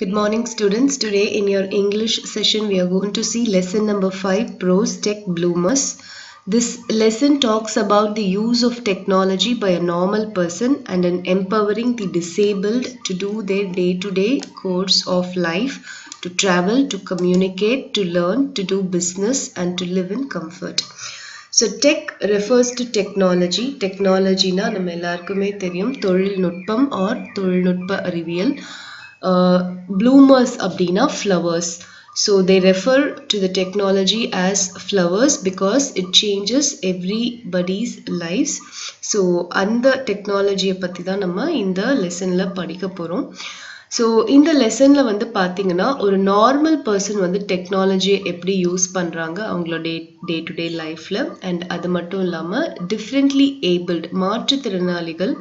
Good morning students. Today in your English session we are going to see lesson number 5, Pros Tech Bloomers. This lesson talks about the use of technology by a normal person and in empowering the disabled to do their day-to-day course of life, to travel, to communicate, to learn, to do business and to live in comfort. So tech refers to technology. Technology na நம்ம எல்லாருக்குமே தெரியும் தொழில்நுட்பம் or தொழில்நுட்ப அறிவியல். Bloomers அப்படினா flowers. So they refer to the technology as flowers because it changes everybody's lives. So அந்த டெக்னாலஜியை பற்றி தான் நம்ம இந்த லெசனில் படிக்க போகிறோம். ஸோ இந்த லெசனில் வந்து பார்த்தீங்கன்னா ஒரு நார்மல் பர்சன் வந்து டெக்னாலஜியை எப்படி யூஸ் பண்ணுறாங்க அவங்களோட டே டு டே லைஃப்பில், அண்ட் அது மட்டும் இல்லாமல் டிஃப்ரெண்ட்லி ஏபிள்டு மாற்றுத்திறனாளிகள்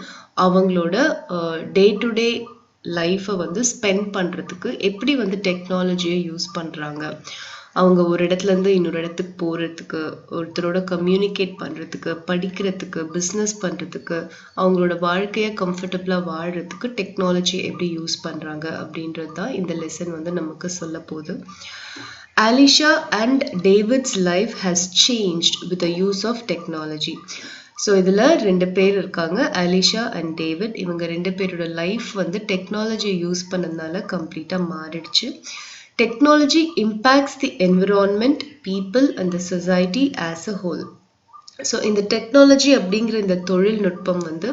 அவங்களோட டே டு டே லைஃப்பை வந்து ஸ்பெண்ட் பண்ணுறதுக்கு எப்படி வந்து டெக்னாலஜியை யூஸ் பண்ணுறாங்க, அவங்க ஒரு இடத்துலேருந்து இன்னொரு இடத்துக்கு போகிறதுக்கு, ஒருத்தரோட கம்யூனிகேட் பண்ணுறதுக்கு, படிக்கிறதுக்கு, பிஸ்னஸ் பண்ணுறதுக்கு, அவங்களோட வாழ்க்கையை கம்ஃபர்டபுளாக வாழ்கிறதுக்கு டெக்னாலஜி எப்படி யூஸ் பண்ணுறாங்க அப்படின்றது தான் இந்த லெசன் வந்து நமக்கு சொல்ல போகுது. Alicia and David's life has changed with the use of technology. So இதில் ரெண்டு பேர் இருக்காங்க, அலிஷா அண்ட் டேவிட். இவங்க ரெண்டு பேரோட லைஃப் வந்து டெக்னாலஜியை யூஸ் பண்ணதுனால கம்ப்ளீட்டாக மாறிடுச்சு. Technology impacts the environment, people and the society as a whole. So இந்த டெக்னாலஜி அப்படிங்கிற இந்த தொழில்நுட்பம் வந்து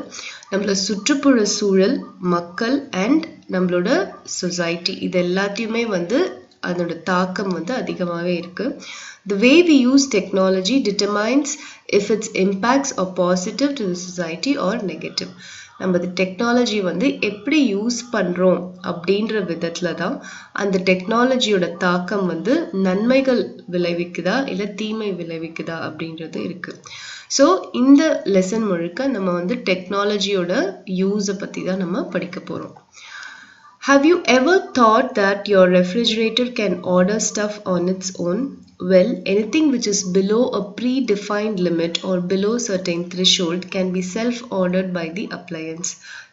நம்மளோட சுற்றுப்புற சூழல், மக்கள் அண்ட் நம்மளோட சொசைட்டி இது எல்லாத்தையுமே வந்து அதோட தாக்கம் வந்து அதிகமாகவே இருக்குது. The way we use technology determines if its impacts are positive to the society or negative. நம்ம இந்த டெக்னாலஜி வந்து எப்படி யூஸ் பண்ணுறோம் அப்படின்ற விதத்தில் தான் அந்த டெக்னாலஜியோட தாக்கம் வந்து நன்மைகள் விளைவிக்குதா இல்லை தீமை விளைவிக்குதா அப்படின்றது இருக்குது. ஸோ இந்த லெசன் முழுக்க நம்ம வந்து டெக்னாலஜியோட யூஸை பற்றி தான் நம்ம படிக்க போகிறோம். Have you ever thought that your refrigerator can order stuff on its own? Well, anything which is below a predefined limit or below certain threshold can be self-ordered by the appliance.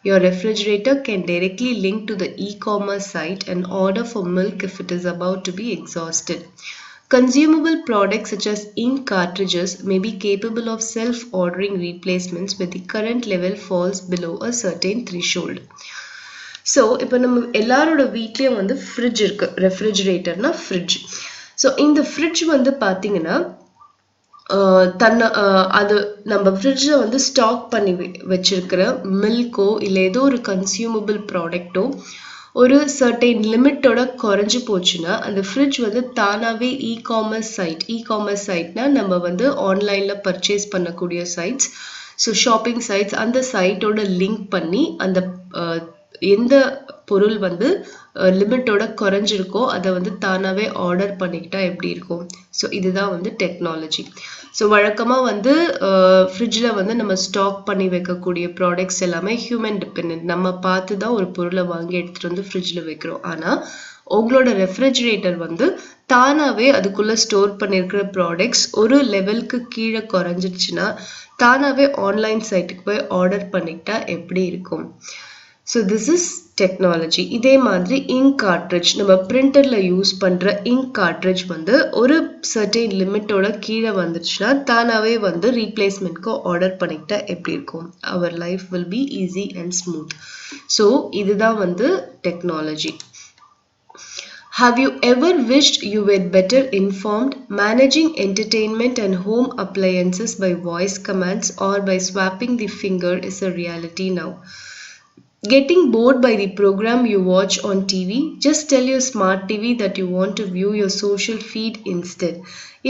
Your refrigerator can directly link to the e-commerce site and order for milk if it is about to be exhausted. Consumable products such as ink cartridges may be capable of self-ordering replacements when the current level falls below a certain threshold. So இப்போ நம்ம எல்லாரோட வீட்லேயும் வந்து fridge இருக்குது, ரெஃப்ரிஜிரேட்டர்னா fridge. So இந்த fridge வந்து பார்த்தீங்கன்னா அது நம்ம ஃப்ரிட்ஜில் வந்து ஸ்டாக் பண்ணி வச்சிருக்கிற மில்கோ இல்லை ஏதோ ஒரு கன்சியூமபிள் ப்ராடக்டோ ஒரு சர்டைன் லிமிட்டோட குறைஞ்சி போச்சுன்னா அந்த ஃப்ரிட்ஜ் வந்து தானாகவே இகாமர்ஸ் சைட்னா நம்ம வந்து ஆன்லைனில் பர்ச்சேஸ் பண்ணக்கூடிய சைட்ஸ், ஸோ ஷாப்பிங் சைட்ஸ், அந்த சைட்டோட லிங்க் பண்ணி அந்த எந்த பொருள் வந்து லிமிட்டோட குறைஞ்சிருக்கோ அதை வந்து தானாகவே ஆர்டர் பண்ணிக்கிட்டா எப்படி இருக்கும். ஸோ இதுதான் வந்து டெக்னாலஜி. ஸோ வழக்கமாக வந்து ஃப்ரிட்ஜில் வந்து நம்ம ஸ்டாக் பண்ணி வைக்கக்கூடிய ப்ராடக்ட்ஸ் எல்லாமே ஹியூமன் டிபெண்ட், நம்ம பார்த்து தான் ஒரு பொருளை வாங்கி எடுத்துகிட்டு வந்து ஃப்ரிட்ஜில் வைக்கிறோம். ஆனால் உங்களோட ரெஃப்ரிஜிரேட்டர் வந்து தானாகவே அதுக்குள்ளே ஸ்டோர் பண்ணியிருக்கிற ப்ராடக்ட்ஸ் ஒரு லெவலுக்கு கீழே குறைஞ்சிடுச்சுன்னா தானாகவே ஆன்லைன் சைட்டுக்கு போய் ஆர்டர் பண்ணிக்கிட்டா எப்படி இருக்கும். So this is technology. இதே மாதிரி இங்க் கார்ட்ரிட்ஜ், நம்ம பிரிண்டரில் யூஸ் பண்ணுற இங்க் கார்ட்ரிட்ஜ் வந்து ஒரு சர்டைன் லிமிட்டோட கீழே வந்துடுச்சுன்னா தானாகவே வந்து ரீப்ளேஸ்மெண்ட்க்கு ஆர்டர் பண்ணிக்கிட்டா எப்படி இருக்கும். அவர் life will be easy and smooth. So இதுதான் வந்து technology. Have you ever wished you were better informed? Managing entertainment and home appliances by voice commands or by swapping the finger is a reality now. Getting bored by the program you watch on TV? Just tell your smart TV that you want to view your social feed instead.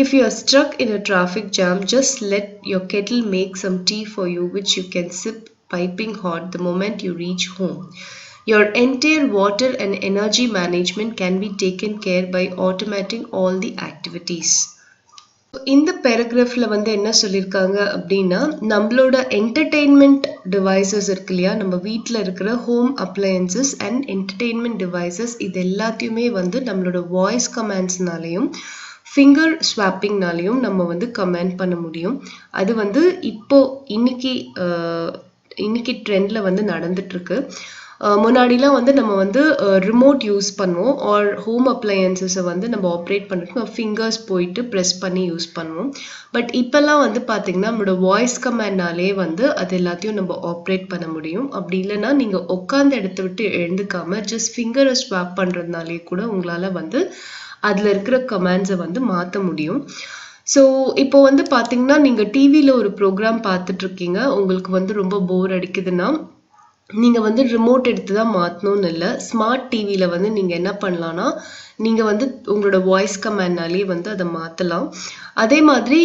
If you are stuck in a traffic jam, just let your kettle make some tea for you, which you can sip piping hot the moment you reach home. Your entire water and energy management can be taken care by automating all the activities. இந்த பேராகிராஃபில் வந்து என்ன சொல்லியிருக்காங்க அப்படின்னா, நம்மளோட entertainment devices இருக்கு இல்லையா, நம்ம வீட்டில் இருக்கிற home appliances and entertainment devices இது எல்லாத்தையுமே வந்து நம்மளோட வாய்ஸ் கமாண்ட்ஸ்னாலையும் ஃபிங்கர் ஸ்வாப்பிங்னாலையும் நம்ம வந்து கமாண்ட் பண்ண முடியும். அது வந்து இன்னைக்கு ட்ரெண்டில் வந்து நடந்துட்டுருக்கு. முன்னாடிலாம் வந்து நம்ம வந்து ரிமோட் யூஸ் பண்ணுவோம் ஆர் ஹோம் அப்ளையன்சஸை வந்து நம்ம ஆப்ரேட் பண்ணுறதுக்கு ஃபிங்கர்ஸ் போயிட்டு ப்ரெஸ் பண்ணி யூஸ் பண்ணுவோம். பட் இப்போல்லாம் வந்து பார்த்திங்கன்னா நம்மளோட வாய்ஸ் கமாண்ட்னாலே வந்து அது எல்லாத்தையும் நம்ம ஆப்ரேட் பண்ண முடியும். அப்படி இல்லைன்னா நீங்கள் உட்காந்து இடத்த விட்டு எழுந்துக்காம ஜஸ்ட் ஃபிங்கரை ஸ்வாப் பண்ணுறதுனாலே கூட உங்களால் வந்து அதில் இருக்கிற கமாண்ட்ஸை வந்து மாற்ற முடியும். ஸோ இப்போ வந்து பார்த்தீங்கன்னா நீங்கள் டிவியில் ஒரு ப்ரோக்ராம் பார்த்துட்ருக்கீங்க, உங்களுக்கு வந்து ரொம்ப போர் அடிக்குதுன்னா நீங்கள் வந்து ரிமோட் எடுத்து தான் மாற்றணும்னு இல்லை. ஸ்மார்ட் டிவியில் வந்து நீங்கள் என்ன பண்ணலான்னா நீங்கள் வந்து உங்களோட வாய்ஸ் கமாண்ட்னாலே வந்து அதை மாற்றலாம். அதே மாதிரி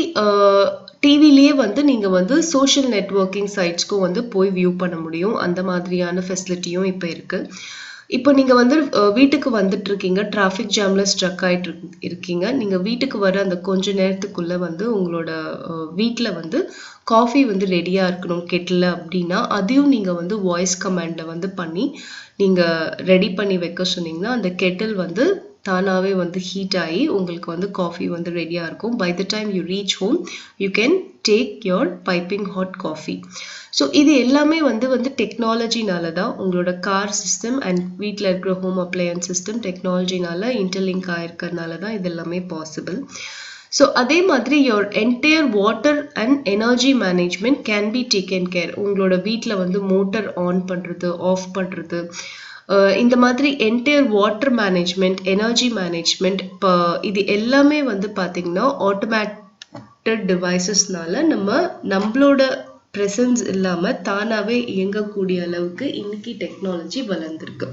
டிவிலேயே வந்து நீங்கள் வந்து சோஷியல் நெட்வொர்க்கிங் சைட்ஸ்க்கும் வந்து போய் வியூ பண்ண முடியும். அந்த மாதிரியான ஃபெசிலிட்டியும் இப்போ இருக்குது. இப்போ நீங்கள் வந்து வீட்டுக்கு வந்துட்டு இருக்கீங்க, டிராஃபிக் ஜாமில் ஸ்ட்ரக் ஆகிட்டு இருக்கீங்க. நீங்கள் வீட்டுக்கு வர அந்த கொஞ்ச நேரத்துக்குள்ளே வந்து உங்களோட வீட்டில் வந்து காஃபி வந்து ரெடியாக இருக்கணும் கெட்டில் அப்படின்னா அதையும் நீங்கள் வந்து வாய்ஸ் கமாண்டில் வந்து பண்ணி நீங்கள் ரெடி பண்ணி வைக்க சொன்னீங்கன்னா அந்த கெட்டில் வந்து தானாகவே வந்து ஹீட் ஆகி உங்களுக்கு வந்து காஃபி வந்து ரெடியாக இருக்கும். By the time you reach home you can take your piping hot coffee. So இது எல்லாமே வந்து டெக்னாலஜினால தான், உங்களோட கார் சிஸ்டம் அண்ட் வீட்டில் இருக்கிற ஹோம் அப்ளையன்ஸ் சிஸ்டம் டெக்னாலஜினால இன்டர்லிங்க் ஆகிருக்கிறதுனால தான் இது எல்லாமே பாசிபிள். ஸோ அதே மாதிரி your entire water and energy management can be taken care. உங்களோட வீட்டில் வந்து மோட்டர் ஆன் பண்ணுறது ஆஃப் பண்ணுறது இந்த மாதிரி entire water management energy management இப்போ இது எல்லாமே வந்து பார்த்திங்கன்னா ஆட்டோமேட்டட் டிவைசஸ்னால நம்மளோட ப்ரெசன்ஸ் இல்லாமல் தானாகவே இயங்கக்கூடிய அளவுக்கு இன்னைக்கு டெக்னாலஜி வளர்ந்துருக்கு.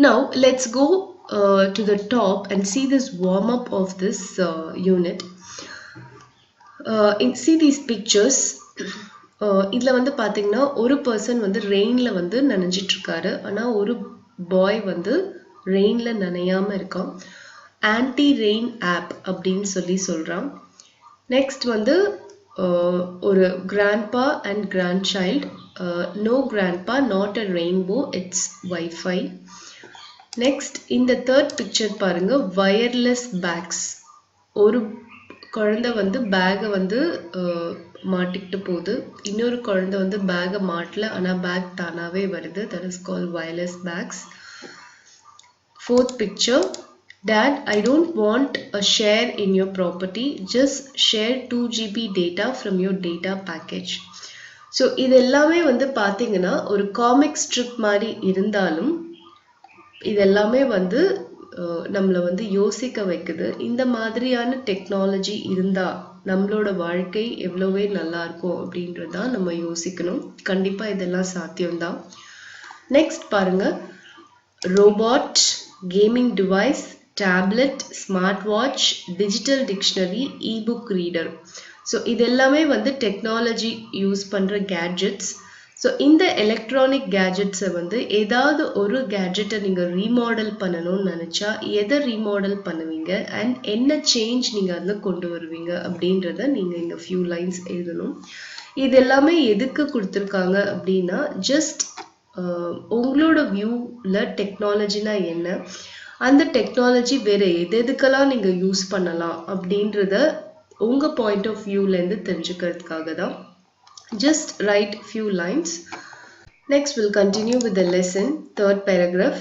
Now let's go to the top and see this warm up of this unit. See these pictures. இதில் வந்து பார்த்தீங்கன்னா ஒரு பர்சன் வந்து ரெயினில் வந்து நனைஞ்சிட்டு இருக்காரு. ஆனால் ஒரு பாய் வந்து ரெயினில் நனையாமல் இருக்கான். ஆன்டி ரெயின் ஆப் அப்படின்னு சொல்கிறான். நெக்ஸ்ட் வந்து ஒரு grandpa and grandchild. No grandpa, not a rainbow, it's wifi. Next இந்த தேர்ட் பிக்சர் பாருங்க, வயர்லெஸ் பேக்ஸ். ஒரு குழந்தை வந்து பேகை வந்து மாட்டிக்கிட்டு போகுது, இன்னொரு குழந்தை வந்து பேகை மாட்டல ஆனால் பேக் தானாகவே வருது. That is call wireless bags. Fourth picture, Dad, I don't want a share in your property, just share 2 GB data from your data package. So இது எல்லாமே வந்து பார்த்தீங்கன்னா ஒரு காமிக் ஸ்ட்ரிப் மாதிரி இருந்தாலும் இதெல்லாமே வந்து நம்மளை வந்து யோசிக்க வைக்குது. இந்த மாதிரியான டெக்னாலஜி இருந்தால் நம்மளோட வாழ்க்கை எவ்வளோவே நல்லா இருக்கும் அப்படின்றது தான் நம்ம யோசிக்கணும். கண்டிப்பாக இதெல்லாம் சாத்தியம்தான். நெக்ஸ்ட் பாருங்க, robot, gaming device, tablet, smart watch, digital dictionary, ebook reader. So இது எல்லாமே வந்து டெக்னாலஜி யூஸ் பண்ணுற கேட்ஜெட்ஸ். ஸோ இந்த எலக்ட்ரானிக் கேட்ஜெட்ஸை வந்து ஏதாவது ஒரு கேட்ஜெட்டை நீங்கள் ரீமாடல் பண்ணணும்னு நினச்சா எதை ரீமாடல் பண்ணுவீங்க அண்ட் என்ன சேஞ்ச் நீங்கள் அதில் கொண்டு வருவீங்க அப்படின்றத நீங்கள் இந்த ஃபியூ லைன்ஸ் எழுதணும். இது எல்லாமே எதுக்கு கொடுத்துருக்காங்க அப்படின்னா ஜஸ்ட் உங்களோட வியூவில் டெக்னாலஜினா என்ன, அந்த டெக்னாலஜி வேறு எதுக்கெல்லாம் நீங்கள் யூஸ் பண்ணலாம் அப்படின்றத உங்கள் பாயிண்ட் ஆஃப் வியூலேருந்து தெரிஞ்சுக்கிறதுக்காக தான். Just write few lines. Next we'll continue with the lesson. Third paragraph.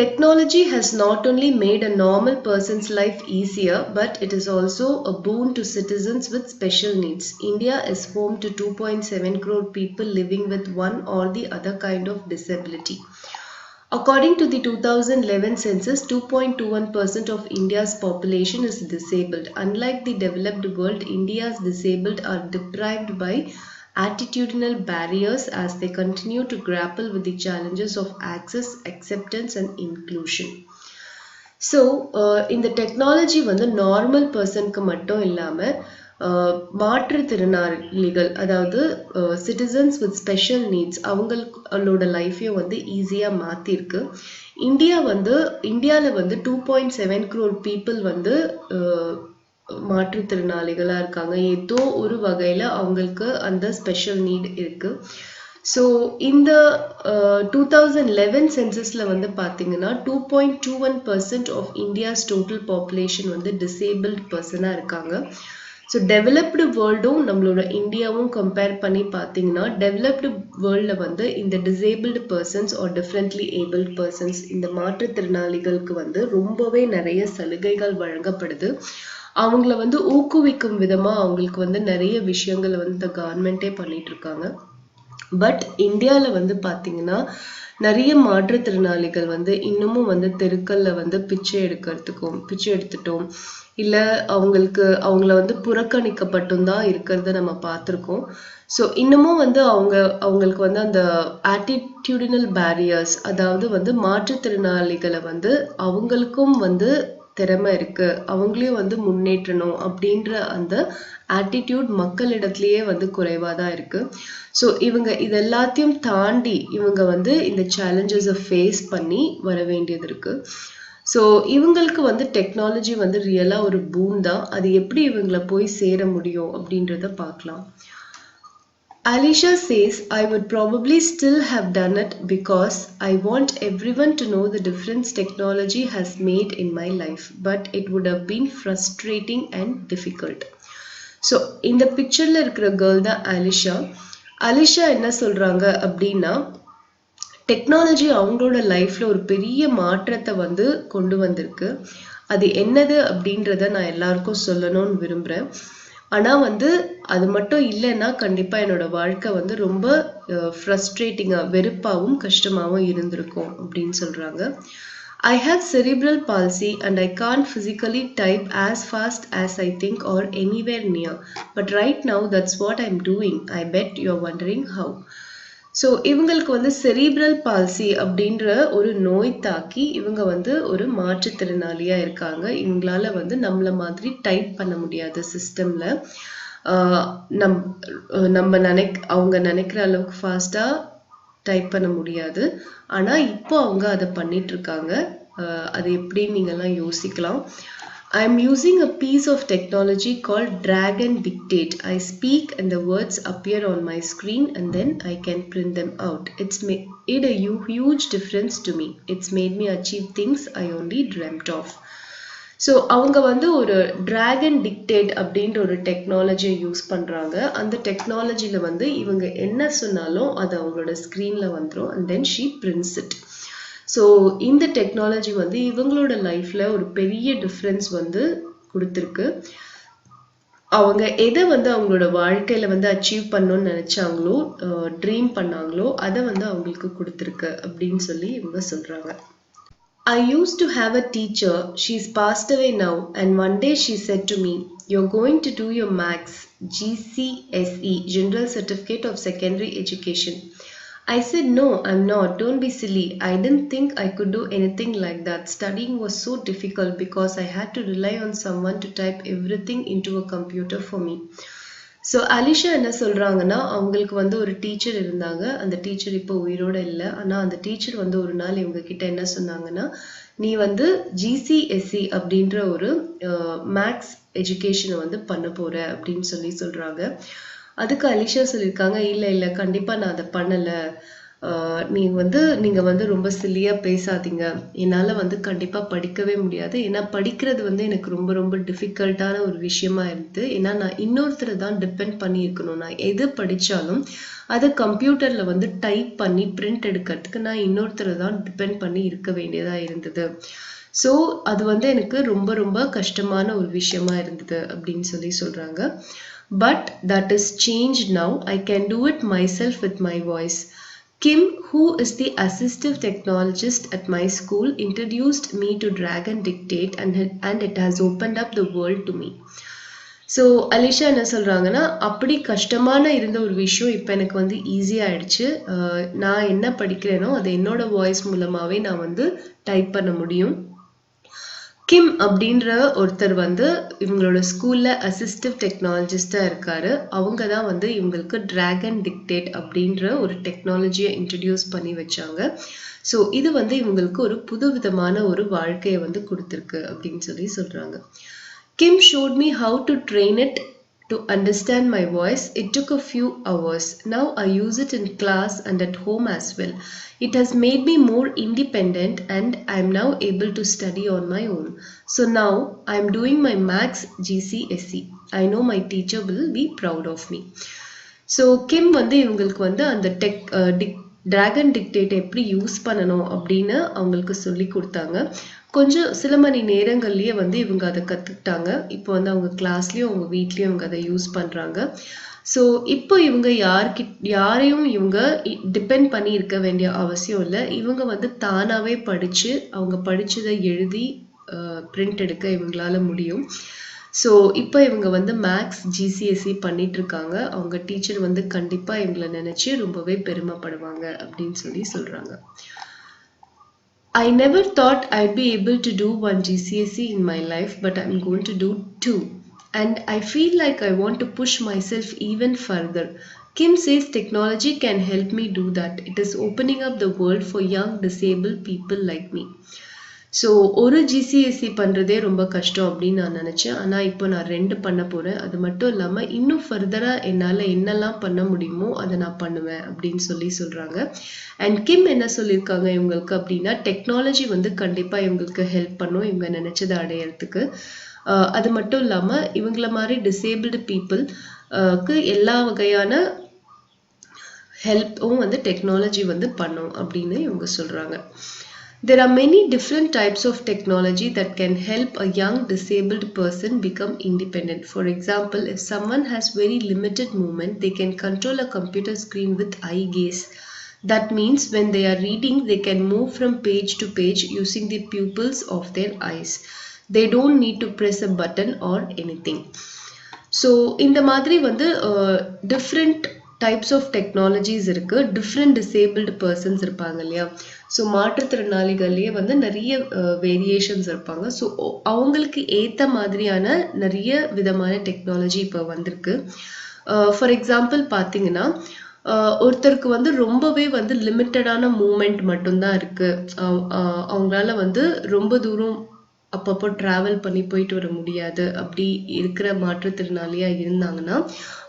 Technology has not only made a normal person's life easier, but it is also a boon to citizens with special needs. India is home to 2.7 crore people living with one or the other kind of disability. According to the 2011 census, 2.21% of India's population is disabled. Unlike the developed world, India's disabled are deprived by attitudinal barriers as they continue to grapple with the challenges of access, acceptance and inclusion. So, இந்த technology வந்து normal பர்சனுக்கு மட்டும் இல்லாமல் மாற்றுத்திறனாளிகள், அதாவது citizens with special needs, அவங்களோட லைஃப்பையும் வந்து ஈஸியாக மாற்றிருக்கு. இந்தியாவில் வந்து 2.7 crore people வந்து மாற்றுத்திறனாளிகளாக இருக்காங்க. ஏதோ ஒரு வகையில் அவங்களுக்கு அந்த ஸ்பெஷல் நீட் இருக்குது. ஸோ இந்த 2011 சென்சஸில் வந்து பார்த்தீங்கன்னா 2.21% ஆஃப் இந்தியாஸ் டோட்டல் பாப்புலேஷன் வந்து டிசேபிள்ட் பர்சனாக இருக்காங்க. ஸோ டெவலப்டு வேர்ல்டும் நம்மளோட இந்தியாவும் கம்பேர் பண்ணி பார்த்தீங்கன்னா டெவலப்டு வேர்ல்டில் வந்து இந்த disabled persons R differently abled persons இந்த மாற்றுத்திறனாளிகளுக்கு வந்து ரொம்பவே நிறைய சலுகைகள் வழங்கப்படுது. அவங்கள வந்து ஊக்குவிக்கும் விதமாக அவங்களுக்கு வந்து நிறைய விஷயங்களை வந்து இந்த கவர்மெண்ட்டே பண்ணிட்டு இருக்காங்க. பட் இந்தியாவில் வந்து பார்த்தீங்கன்னா நிறைய மாற்றுத்திறனாளிகள் வந்து இன்னமும் வந்து தெருக்கல்ல வந்து பிச்சை எடுத்துட்டோம் இல்லை அவங்கள வந்து புறக்கணிக்கப்பட்டும் தான் இருக்கிறத நம்ம பார்த்துருக்கோம். ஸோ இன்னமும் வந்து அவங்களுக்கு வந்து அந்த ஆட்டிடியூடினல் பேரியர்ஸ், அதாவது வந்து மாற்றுத்திறனாளிகளை வந்து அவங்களுக்கும் வந்து திறமை இருக்கு, அவங்களையும் வந்து முன்னேற்றணும் அப்படின்ற அந்த ஆட்டிடியூட் மக்களிடத்துலயே வந்து குறைவா தான் இருக்கு. ஸோ இவங்க இது எல்லாத்தையும் தாண்டி இவங்க வந்து இந்த சேலஞ்சஸை ஃபேஸ் பண்ணி வர வேண்டியது இருக்கு. ஸோ இவங்களுக்கு வந்து டெக்னாலஜி வந்து ரியலாக ஒரு பூம் தான். அது எப்படி இவங்களை போய் சேர முடியும் அப்படின்றத பார்க்கலாம். Alicia says, I would probably still have done it because I want everyone to know the difference technology has made in my life, but it would have been frustrating and difficult. So இந்த பிக்சரில் இருக்கிற girl தான் அலிஷா என்ன சொல்கிறாங்க அப்படின்னா, technology அவங்களோட லைஃப்பில் ஒரு பெரிய மாற்றத்தை வந்து கொண்டு வந்திருக்கு. அது என்னது அப்படின்றத நான் எல்லாருக்கும் சொல்லணும்னு விரும்புகிறேன். ஆனால் வந்து அது மட்டும் இல்லைன்னா கண்டிப்பாக என்னோட வாழ்க்கை வந்து ரொம்ப ஃப்ரஸ்ட்ரேட்டிங்காக, வெறுப்பாகவும் கஷ்டமாகவும் இருந்திருக்கும் அப்படின்னு சொல்கிறாங்க. I have cerebral palsy and I can't physically type as fast as I think or anywhere near. But right now that's what I'm doing. I bet you're wondering how. So இவங்களுக்கு வந்து செரிப்ரல் பால்சி அப்படின்ற ஒரு நோய் தாக்கி இவங்க வந்து ஒரு மாற்றுத்திறனாளியாக இருக்காங்க. இவங்களால வந்து நம்மள மாதிரி டைப் பண்ண முடியாது சிஸ்டமில். அவங்க நினைக்கிற அளவுக்கு ஃபாஸ்ட்டாக டைப் பண்ண முடியாது. ஆனால் இப்போ அவங்க அதை பண்ணிட்டு இருக்காங்க. அது எப்படின்னு நீங்கள்லாம் யோசிக்கலாம். I'm using a piece of technology called Drag and Dictate. I speak and the words appear on my screen and then I can print them out. It's made a huge difference to me. It's made me achieve things I only dreamt of. So அவங்க வந்து ஒரு Drag and Dictate அப்படின்ற ஒரு டெக்னாலஜியை use பண்ணுறாங்க. அந்த டெக்னாலஜியில் வந்து இவங்க என்ன சொன்னாலும் அது அவங்களோட ஸ்க்ரீனில் வந்துடும் and then she prints it. So இந்த டெக்னாலஜி வந்து இவங்களோட லைஃப்பில் ஒரு பெரிய டிஃப்ரென்ஸ் வந்து கொடுத்துருக்கு. அவங்க எதை வந்து அவங்களோட வாழ்க்கையில் வந்து அச்சீவ் பண்ணணும்னு நினச்சாங்களோ, ட்ரீம் பண்ணாங்களோ, அதை வந்து அவங்களுக்கு கொடுத்துருக்கு அப்படின்னு சொல்லி இவங்க சொல்கிறாங்க. I used to have a teacher. She's passed away now, and one day she said to me, "You're going to do your maths, GCSE, General Certificate of Secondary Education." I said, "No, I'm not. Don't be silly. I didn't think I could do anything like that. Studying was so difficult because I had to rely on someone to type everything into a computer for me." So Alisha என்ன சொல்கிறாங்கன்னா, அவங்களுக்கு வந்து ஒரு teacher இருந்தாங்க. அந்த teacher இப்போ உயிரோடு இல்லை. ஆனால் அந்த டீச்சர் வந்து ஒரு நாள் இவங்க கிட்ட என்ன சொன்னாங்கன்னா, நீ வந்து GCSE அப்படின்ற ஒரு மேக்ஸ் எஜுகேஷனை வந்து பண்ண போகிற அப்படின்னு சொல்கிறாங்க. அதுக்கு அலிஷா சொல்லியிருக்காங்க, இல்லை கண்டிப்பாக நான் அதை பண்ணலை. நீங்கள் வந்து ரொம்ப சில்லியாக பேசாதீங்க. என்னால் வந்து கண்டிப்பாக படிக்கவே முடியாது. ஏன்னா படிக்கிறது வந்து எனக்கு ரொம்ப ரொம்ப டிஃபிகல்ட்டான ஒரு விஷயமா இருக்குது. ஏன்னா நான் இன்னொருத்தரை தான் டிபெண்ட் பண்ணி இருக்கணும். நான் எது படித்தாலும் அதை கம்ப்யூட்டரில் வந்து டைப் பண்ணி பிரிண்ட் எடுக்கிறதுக்கு நான் இன்னொருத்தரை தான் டிபெண்ட் பண்ணி இருக்க வேண்டியதாக இருந்தது. ஸோ அது வந்து எனக்கு ரொம்ப ரொம்ப கஷ்டமான ஒரு விஷயமா இருந்தது அப்படின்னு சொல்கிறாங்க. But that is changed now. I can do it myself with my voice. Kim, who is the assistive technologist at my school, introduced me to Drag and Dictate and it has opened up the world to me. So Alisha என்ன சொல்கிறாங்கன்னா, அப்படி கஷ்டமான இருந்த ஒரு விஷயம் இப்போ எனக்கு வந்து ஈஸியாகிடுச்சு. நான் என்ன படிக்கிறேனோ அதை என்னோட வாய்ஸ் மூலமாகவே நான் வந்து டைப் பண்ண முடியும். கிம் அப்படின்ற ஒருத்தர் வந்து இவங்களோட ஸ்கூலில் அசிஸ்டிவ் டெக்னாலஜிஸ்டாக இருக்காரு. அவங்க தான் வந்து இவங்களுக்கு Drag and Dictate அப்படின்ற ஒரு டெக்னாலஜியை இன்ட்ரடியூஸ் பண்ணி வச்சாங்க. ஸோ இது வந்து இவங்களுக்கு ஒரு புது விதமான ஒரு வாழ்க்கையை வந்து கொடுத்துருக்கு அப்படின்னு சொல்கிறாங்க. Kim showed me how to train it to understand my voice. It took a few hours. Now I use it in class and at home as well. It has made me more independent and I am now able to study on my own. So now I am doing my maths GCSE. I know my teacher will be proud of me. So Kim வந்து இவங்களுக்கு வந்து அந்த dragon டிக்டேட்டை எப்படி use பண்ணணும் அப்படின்னு அவங்களுக்கு சொல்லி கொடுத்தாங்க. கொஞ்சம் சில மணி நேரங்கள்லயே வந்து இவங்க அதை கற்றுக்கிட்டாங்க. இப்போ வந்து அவங்க கிளாஸ்லேயும் அவங்க வீட்லேயும் இவங்க அதை யூஸ் பண்ணுறாங்க. ஸோ இப்போ இவங்க யாரையும் இவங்க டிபெண்ட் பண்ணி இருக்க வேண்டிய அவசியம் இல்லை. இவங்க வந்து தானாகவே படித்து அவங்க படித்ததை எழுதி பிரிண்ட் எடுக்க இவங்களால முடியும். ஸோ இப்போ இவங்க வந்து மேக்ஸ் GCSE பண்ணிட்டு இருக்காங்க. அவங்க டீச்சர் வந்து கண்டிப்பாக இவங்களை நினச்சி ரொம்பவே பெருமைப்படுவாங்க அப்படின்னு சொல்கிறாங்க. I never thought I'd be able to do one GCSE in my life, but I'm going to do 2. And I feel like I want to push myself even further. Kim says technology can help me do that. It is opening up the world for young disabled people like me. So ஒரு GCSE பண்ணுறதே ரொம்ப கஷ்டம் அப்படின்னு நான் நினச்சேன். ஆனால் இப்போ நான் 2 பண்ண போகிறேன். அது மட்டும் இல்லாமல் இன்னும் ஃபர்தராக என்னால் என்னெல்லாம் பண்ண முடியுமோ அதை நான் பண்ணுவேன் அப்படின்னு சொல்கிறாங்க. அண்ட் கிம் என்ன சொல்லியிருக்காங்க இவங்களுக்கு அப்படின்னா, டெக்னாலஜி வந்து கண்டிப்பாக இவங்களுக்கு ஹெல்ப் பண்ணும் இவங்க நினச்சதை அடையிறதுக்கு. அது மட்டும் இல்லாமல் இவங்கள மாதிரி டிசேபிள்டு பீப்புளுக்கு எல்லா வகையான ஹெல்ப்பும் வந்து டெக்னாலஜி வந்து பண்ணும் அப்படின்னு இவங்க சொல்கிறாங்க. There are many different types of technology that can help a young disabled person become independent. For example, if someone has very limited movement, they can control a computer screen with eye gaze. That means when they are reading, they can move from page to page using the pupils of their eyes. They don't need to press a button or anything. So, இந்த மாதிரி வந்து different types of technologies இருக்கு. different disabled persons இருப்பாங்க இல்லையா. So மாற்றுத்திறனாளிகள்லேயே வந்து நிறைய variations இருப்பாங்க. So அவங்களுக்கு ஏற்ற மாதிரியான நிறைய விதமான டெக்னாலஜி இப்போ வந்திருக்கு. ஃபார் எக்ஸாம்பிள் பார்த்தீங்கன்னா, ஒருத்தருக்கு வந்து ரொம்பவே வந்து லிமிட்டடான மூமெண்ட் மட்டும்தான் இருக்குது. அவங்களால வந்து ரொம்ப தூரம் அப்பப்போ ட்ராவல் பண்ணி போயிட்டு வர முடியாது. அப்படி இருக்கிற மாற்றுத்திறனாளியாக இருந்தாங்கன்னா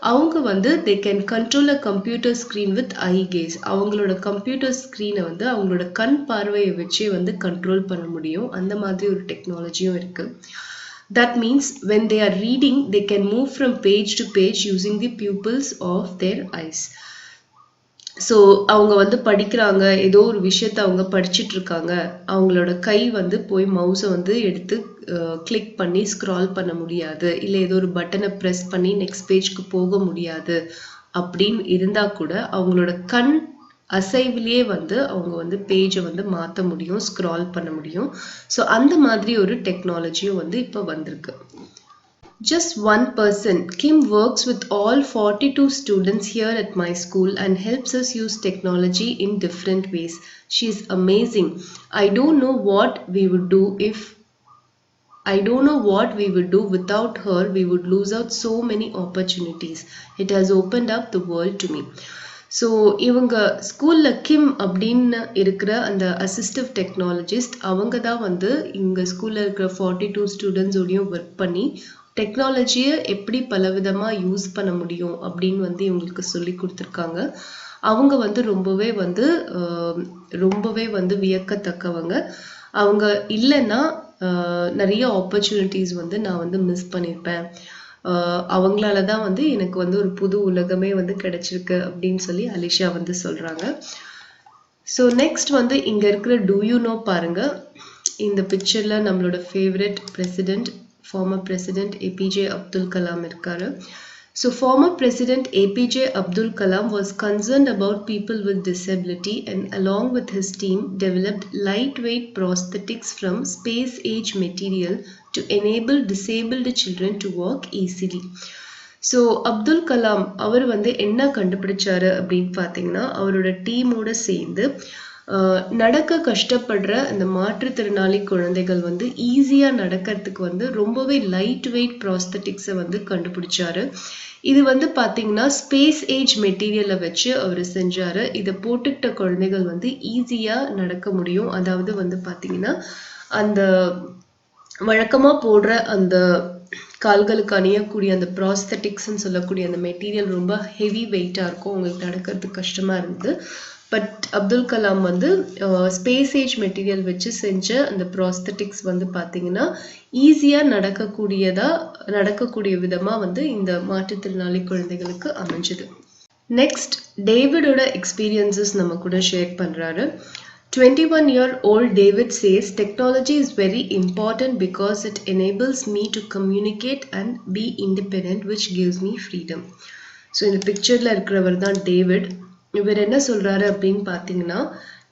அவங்க வந்து they can control a computer screen with eye gaze. அவங்களோட கம்ப்யூட்டர் ஸ்க்ரீனை வந்து அவங்களோட கண் பார்வையை வச்சே வந்து கண்ட்ரோல் பண்ண முடியும். அந்த மாதிரி ஒரு டெக்னாலஜியும் இருக்குது. That means when they are reading, they can move from page to page using the pupils of their eyes. So அவங்க வந்து படிக்கிறாங்க, ஏதோ ஒரு விஷயத்த அவங்க படிச்சுட்டு இருக்காங்க, அவங்களோட கை வந்து போய் மவுஸை வந்து எடுத்து கிளிக் பண்ணி ஸ்க்ரால் பண்ண முடியாது, இல்லை ஏதோ ஒரு பட்டனை ப்ரெஸ் பண்ணி நெக்ஸ்ட் பேஜ்க்கு போக முடியாது அப்படின்னு இருந்தால் கூட அவங்களோட கண் அசைவிலேயே வந்து அவங்க வந்து பேஜை வந்து மாற்ற முடியும், ஸ்க்ரால் பண்ண முடியும். ஸோ அந்த மாதிரி ஒரு டெக்னாலஜியும் வந்து இப்போ வந்திருக்கு. Just one person. Kim works with all 42 students here at my school and helps us use technology in different ways. She is amazing. I don't know what we would do without her. We would lose out so many opportunities. It has opened up the world to me. So இவங்க ஸ்கூலில் கிம் அப்படின்னு இருக்கிற அந்த assistive technologist அவங்க தான் வந்து இவங்க ஸ்கூலில் இருக்கிற 42 ஸ்டூடெண்ட்ஸோடையும் ஒர்க் பண்ணி டெக்னாலஜியை எப்படி பலவிதமாக யூஸ் பண்ண முடியும் அப்படின்னு வந்து இவங்களுக்கு சொல்லி கொடுத்துருக்காங்க. அவங்க வந்து ரொம்பவே வந்து வியக்கத்தக்கவங்க. அவங்க இல்லைன்னா நிறைய ஆப்பர்ச்சுனிட்டிஸ் வந்து நான் வந்து மிஸ் பண்ணியிருப்பேன். அவங்களால தான் வந்து எனக்கு வந்து ஒரு புது உலகமே வந்து கிடைச்சிருக்கு அப்படின்னு சொல்லி அலிஷா வந்து சொல்கிறாங்க. ஸோ நெக்ஸ்ட் வந்து இங்கே இருக்கிற டூ யூ நோ பாருங்க. இந்த பிக்சரில் நம்மளோட favourite president, former President APJ Abdul Kalam irkaru. So former President APJ Abdul Kalam was concerned about people with disability and along with his team developed lightweight prosthetics from space age material to enable disabled children to walk easily. So Abdul Kalam அவர் வந்து என்ன கண்டுபிடிச்சாரு அப்படின்னு பார்த்தீங்கன்னா, அவரோட டீமோட சேர்ந்து நடக்க கஷ்டப்படுற அந்த மாற்றுத்திறனாளி குழந்தைகள் வந்து ஈஸியாக நடக்கிறதுக்கு வந்து ரொம்பவே லைட் வெயிட் ப்ராஸ்தட்டிக்ஸை வந்து கண்டுபிடிச்சாரு. இது வந்து பார்த்தீங்கன்னா ஸ்பேஸ் ஏஜ் மெட்டீரியலை வச்சு அவர் செஞ்சாரு. இதை போட்டுக்கிட்ட குழந்தைகள் வந்து ஈஸியாக நடக்க முடியும். அதாவது வந்து பார்த்தீங்கன்னா அந்த வழக்கமாக போடுற அந்த கால்களுக்கு அணியக்கூடிய அந்த ப்ராஸ்தட்டிக்ஸ்ன்னு சொல்லக்கூடிய அந்த மெட்டீரியல் ரொம்ப ஹெவி வெயிட்டாக இருக்கும், உங்களுக்கு நடக்கிறதுக்கு கஷ்டமாக இருந்தது. பட் அப்துல் கலாம் வந்து ஸ்பேஸ் ஏஜ் மெட்டீரியல் வச்சு செஞ்ச அந்த ப்ராஸ்தட்டிக்ஸ் வந்து பார்த்தீங்கன்னா ஈஸியாக நடக்கக்கூடிய விதமாக வந்து இந்த மாற்றுத்திறனாளி குழந்தைகளுக்கு அமைஞ்சுது. நெக்ஸ்ட் டேவிடோட எக்ஸ்பீரியன்சஸ் நம்ம கூட ஷேர் பண்ணுறாரு. 21-year-old David says technology is very important because it enables me to communicate and be independent, which gives me freedom. So இந்த பிக்சரில் இருக்கிறவர் தான் டேவிட். இவர் என்ன சொல்கிறாரு அப்படின்னு பார்த்தீங்கன்னா,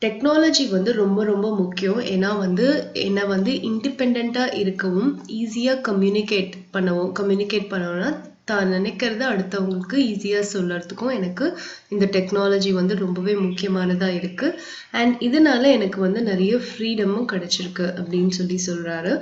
டெக்னாலஜி வந்து ரொம்ப ரொம்ப முக்கியம். ஏன்னா வந்து என்னை வந்து இண்டிபெண்ட்டாக இருக்கவும் ஈஸியாக கம்யூனிகேட் பண்ணணும்னா தான் நினைக்கிறத அடுத்தவங்களுக்கு ஈஸியாக சொல்கிறதுக்கும் எனக்கு இந்த டெக்னாலஜி வந்து ரொம்பவே முக்கியமானதாக இருக்குது. அண்ட் இதனால எனக்கு வந்து நிறைய ஃப்ரீடமும் கிடைச்சிருக்கு அப்படின்னு சொல்கிறாரு.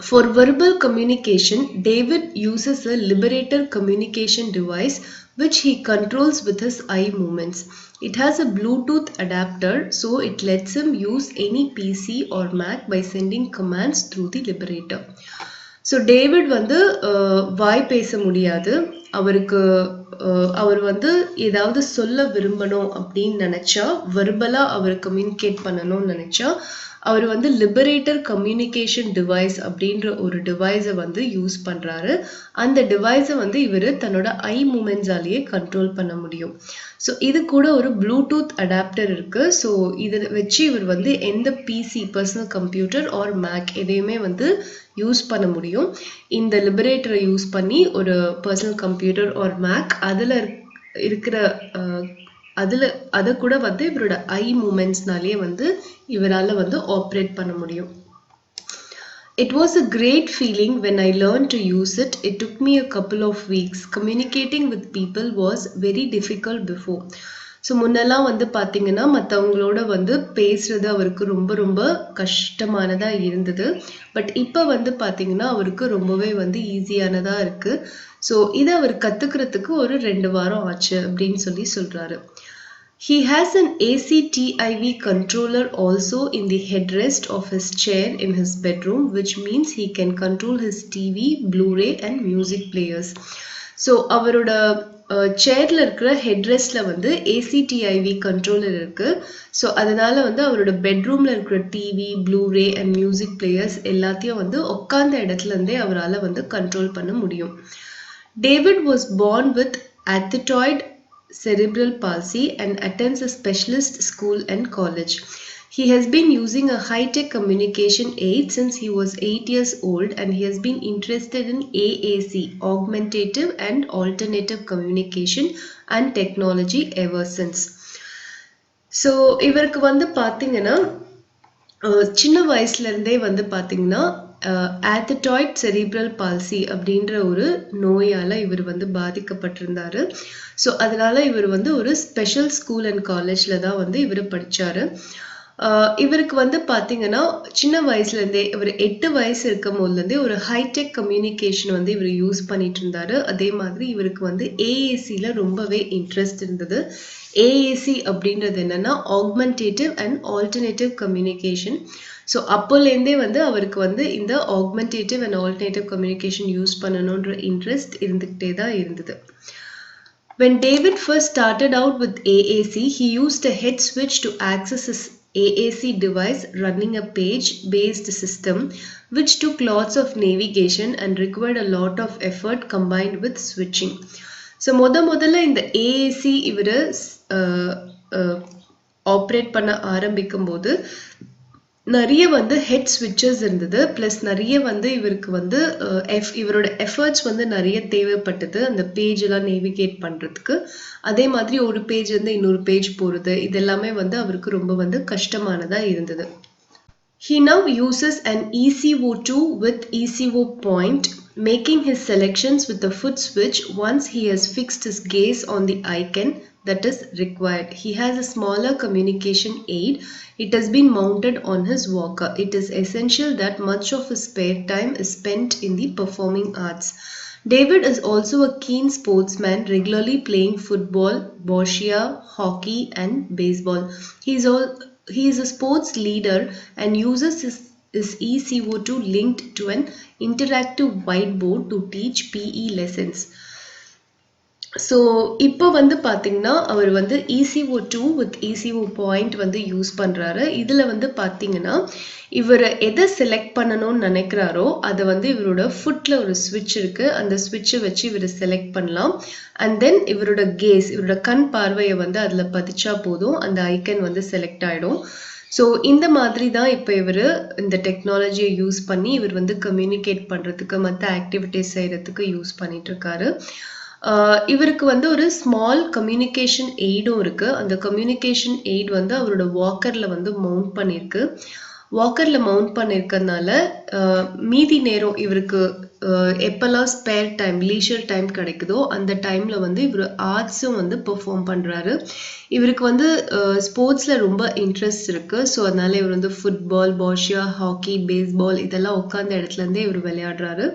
For verbal communication, David uses a Liberator communication device which he controls with his eye movements. It has a Bluetooth adapter, so it lets him use any PC or Mac by sending commands through the Liberator. So David வந்து வாய் பேச முடியாது. அவர் வந்து ஏதாவது சொல்ல விரும்பணும் அப்படின்னு நினச்சா, வெர்பலாக அவர் communicate பண்ணணும்னு நினச்சா அவர் வந்து லிபரேட்டர் கம்யூனிகேஷன் டிவைஸ் அப்படின்ற ஒரு டிவைஸை வந்து யூஸ் பண்ணுறாரு. அந்த டிவைஸை வந்து இவர் தன்னோட ஐ மூமெண்ட்ஸாலேயே கண்ட்ரோல் பண்ண முடியும். ஸோ இது கூட ஒரு ப்ளூடூத் அடாப்டர் இருக்குது. ஸோ இதை வச்சு இவர் வந்து எந்த PC, personal computer or Mac எதையுமே வந்து யூஸ் பண்ண முடியும். இந்த லிபரேட்டரை யூஸ் பண்ணி ஒரு பர்சனல் கம்ப்யூட்டர் ஆர் மேக் அதை கூட வந்து இவரோட ஐ மூமெண்ட்ஸ்னாலேயே வந்து இவரால் வந்து ஆப்ரேட் பண்ண முடியும். It was a great feeling when I learned to use it. It took me a couple of weeks. Communicating with people was very difficult before. So முன்னெல்லாம் வந்து பார்த்தீங்கன்னா மற்றவங்களோட வந்து பேசுறது அவருக்கு ரொம்ப ரொம்ப கஷ்டமானதாக இருந்தது. பட் இப்போ வந்து பார்த்தீங்கன்னா அவருக்கு ரொம்பவே வந்து ஈஸியானதாக இருக்குது. ஸோ இதை அவர் கற்றுக்கிறதுக்கு ஒரு 2 வாரம் ஆச்சு அப்படின்னு சொல்கிறாரு. He has an ACTIV controller also in the headrest of his chair in his bedroom, which means he can control his TV, Blu-ray and music players. So அவரோட சேர்ல இருக்கிற ஹெட்ரெஸ்ட்ல வந்து ஏசிடிஐவி கண்ட்ரோலர் இருக்கு. ஸோ அதனால வந்து அவரோட பெட்ரூம்ல இருக்கிற TV, Blu-ray and music players எல்லாத்தையும் வந்து உட்கார்ந்த இடத்துல இருந்தே அவரால் வந்து கண்ட்ரோல் பண்ண முடியும். David was born with atheroid cerebral palsy and attends a specialist school and college. He has been using a high-tech communication aid since he was 8 years old, and he has been interested in AAC, augmentative and alternative communication and technology ever since. So இவருக்கு வந்து பார்த்தீங்கன்னா சின்ன வயசுல இருந்தே வந்து பார்த்தீங்கன்னா ஆத்தடாய்ட் cerebral palsy அப்படின்ற ஒரு நோயால் இவர் வந்து பாதிக்கப்பட்டிருந்தாரு. ஸோ அதனால இவர் வந்து ஒரு ஸ்பெஷல் ஸ்கூல் அண்ட் காலேஜில் தான் வந்து இவர் படித்தார். இவருக்கு வந்து பார்த்தீங்கன்னா சின்ன வயசுலேருந்தே இவர் 8 வயசு இருக்கும் போதுலேருந்தே ஒரு ஹைடெக் கம்யூனிகேஷன் வந்து இவர் யூஸ் பண்ணிட்டு இருந்தாரு. அதே மாதிரி இவருக்கு வந்து ஏஏசியில் ரொம்பவே இன்ட்ரெஸ்ட் இருந்தது. ஏஏசி அப்படின்றது என்னன்னா augmentative and alternative communication. So அப்போலேருந்தே வந்து அவருக்கு வந்து இந்த augmentative and alternative communication use பண்ணணுன்ற இன்ட்ரெஸ்ட் இருந்துக்கிட்டே தான் இருந்தது. When David first started out with AAC, he used a head switch to access his AAC device running a page-based system, which took lots of navigation and required a lot of effort combined with switching. So முதல்ல இந்த AAC இவர் operate பண்ண ஆரம்பிக்கும் போது நிறைய வந்து head ஸ்விட்சஸ் இருந்தது. Plus நிறைய வந்து இவருக்கு வந்து இவரோட எஃபர்ட்ஸ் வந்து நிறைய தேவைப்பட்டது அந்த பேஜ் எல்லாம் நேவிகேட் பண்ணுறதுக்கு. அதே மாதிரி ஒரு பேஜ் வந்து இன்னொரு பேஜ் போகிறது இதெல்லாமே வந்து அவருக்கு ரொம்ப வந்து கஷ்டமானதாக இருந்தது. He now uses an ECO2 with ECO point, making his selections with the foot switch once he has fixed his gaze on the icon that is required. He has a smaller communication aid. It has been mounted on his walker. It is essential that much of his spare time is spent in the performing arts. David is also a keen sportsman, regularly playing football, boccia, hockey and baseball. He is a sports leader and uses his ECO2 linked to an interactive whiteboard to teach PE lessons. So இப்போ வந்து பார்த்தீங்கன்னா அவர் வந்து ECO2 with ECO point வந்து use பண்ணுறாரு. இதில் வந்து பார்த்தீங்கன்னா இவர் எதை செலக்ட் பண்ணணும்னு நினைக்கிறாரோ அதை வந்து இவரோட ஃபுட்டில் ஒரு ஸ்விட்ச் இருக்குது, அந்த ஸ்விட்சை வச்சு இவர் செலக்ட் பண்ணலாம். அண்ட் தென் இவரோட கேஸ், இவரோட கண் பார்வையை வந்து அதில் பதிச்சா போதும், அந்த ஐக்கன் வந்து செலக்ட் ஆகிடும். ஸோ இந்த மாதிரி தான் இப்போ இவர் இந்த டெக்னாலஜியை யூஸ் பண்ணி இவர் வந்து கம்யூனிகேட் பண்ணுறதுக்கு, மற்ற ஆக்டிவிட்டிஸ் செய்கிறதுக்கு யூஸ் பண்ணிகிட்ருக்காரு. இவருக்கு வந்து ஒரு ஸ்மால் கம்யூனிகேஷன் எய்டும் இருக்குது. அந்த கம்யூனிகேஷன் எய்ட் வந்து அவரோட வாக்கரில் வந்து மவுண்ட் பண்ணியிருக்கு. வாக்கரில் மவுண்ட் பண்ணியிருக்கிறதுனால மீதி நேரம் இவருக்கு எப்போல்லாம் ஸ்பேர் டைம், லீஷர் டைம் கிடைக்குதோ அந்த டைமில் வந்து இவர் ஆர்ட்ஸும் வந்து பெர்ஃபார்ம் பண்ணுறாரு. இவருக்கு வந்து ஸ்போர்ட்ஸில் ரொம்ப இன்ட்ரெஸ்ட் இருக்குது. ஸோ அதனால இவர் வந்து ஃபுட்பால், பாஷியா, ஹாக்கி, பேஸ்பால் இதெல்லாம் உட்காந்த இடத்துலேருந்தே இவர் விளையாடுறாரு.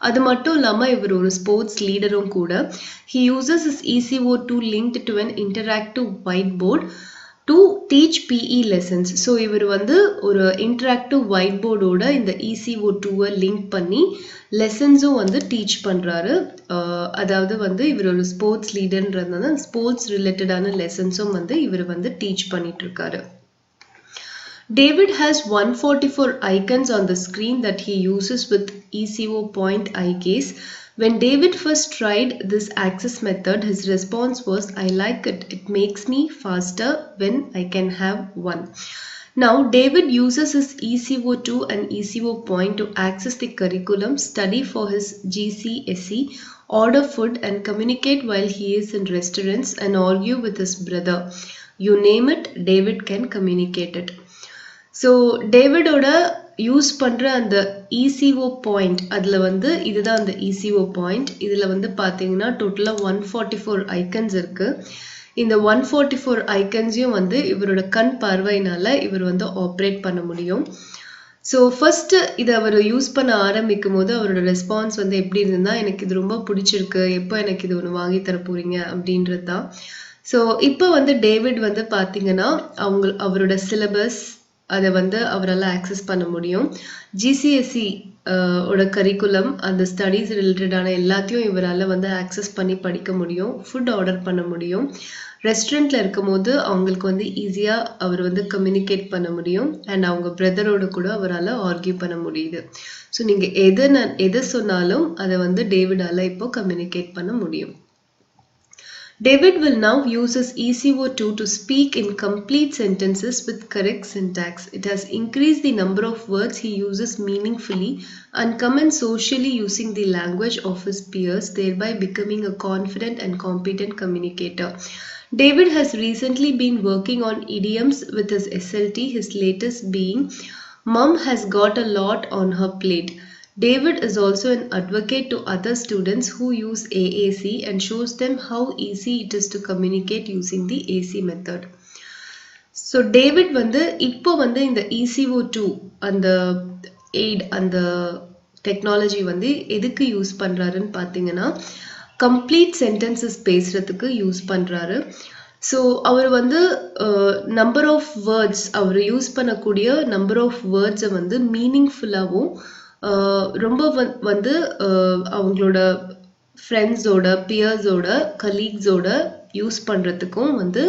அது மட்டும் இல்லாமல் இவர் ஒரு ஸ்போர்ட்ஸ் லீடரும் கூட. He uses his ECO2 linked to an interactive whiteboard to teach PE lessons. So இவர் வந்து ஒரு இன்டராக்டிவ் ஒயிட் போர்டோட இந்த ECO2-வை லிங்க் பண்ணி லெசன்ஸும் வந்து டீச் பண்ணுறாரு. அதாவது வந்து இவர் ஒரு ஸ்போர்ட்ஸ் லீடர்ன்றதுனால ஸ்போர்ட்ஸ் ரிலேட்டடான லெசன்ஸும் வந்து இவர் வந்து டீச் பண்ணிட்டு இருக்காரு. David has 144 icons on the screen that he uses with ECO point eye gaze. When David first tried this access method, his response was, "I like it. It makes me faster when I can have one." Now, David uses his ECO2 and ECO point to access the curriculum, study for his GCSE, order food and communicate while he is in restaurants and argue with his brother. You name it, David can communicate it. So டேவிடோட use பண்ணுற அந்த ECO point, அதில் வந்து இதுதான் அந்த ECO point. இதில் வந்து பார்த்தீங்கன்னா டோட்டலாக 144 ஐக்கன்ஸ் இருக்குது. இந்த 144 ஐக்கன்ஸையும் வந்து இவரோட கண் பார்வையினால் இவர் வந்து ஆப்ரேட் பண்ண முடியும். ஸோ ஃபர்ஸ்ட்டு இதை அவர் யூஸ் பண்ண ஆரம்பிக்கும் போது அவரோட ரெஸ்பான்ஸ் வந்து எப்படி இருந்ததுன்னா, எனக்கு இது ரொம்ப பிடிச்சிருக்கு, எப்போ எனக்கு இது ஒன்று வாங்கி தர போகிறீங்க அப்படின்றது தான். ஸோ இப்போ வந்து டேவிட் வந்து பார்த்தீங்கன்னா அவரோட சிலபஸ் அதை வந்து அவரால் ஆக்சஸ் பண்ண முடியும். GCSE ஓட கரிக்குலம், அந்த ஸ்டடீஸ் ரிலேட்டடான எல்லாத்தையும் இவரால் வந்து ஆக்சஸ் பண்ணி படிக்க முடியும். ஃபுட் ஆர்டர் பண்ண முடியும். ரெஸ்டாரண்ட்டில் இருக்கும் போது அவங்களுக்கு வந்து ஈஸியாக அவர் வந்து கம்யூனிகேட் பண்ண முடியும். அண்ட் அவங்க பிரதரோட கூட அவரால் ஆர்கியூ பண்ண முடியுது. ஸோ நீங்கள் எதை சொன்னாலும் அதை வந்து டேவிடால் இப்போ கம்யூனிகேட் பண்ண முடியும். David will now use his ECO2 to speak in complete sentences with correct syntax. It has increased the number of words he uses meaningfully and comments socially using the language of his peers, thereby becoming a confident and competent communicator. David has recently been working on idioms with his SLT, his latest being, "Mom has got a lot on her plate." David is also an advocate to other students who use AAC and shows them how easy it is to communicate using the AC method. So David வந்து இப்போ வந்து இந்த ECO2 அந்த aid அந்த technology வந்து எதுக்கு use பண்ணுறாருன்னு பார்த்தீங்கன்னா, கம்ப்ளீட் சென்டென்சஸ் பேசுகிறதுக்கு யூஸ் பண்ணுறாரு. ஸோ அவர் வந்து நம்பர் ஆஃப் வேர்ட்ஸ், அவர் யூஸ் பண்ணக்கூடிய நம்பர் ஆஃப் வேர்ட்ஸை வந்து மீனிங்ஃபுல்லாகவும் ரொம்ப வந்து அவங்களோட ஃப்ரெண்ட்ஸோட, பியர்ஸோட, கலீக்ஸோட யூஸ் பண்ணுறதுக்கும் வந்து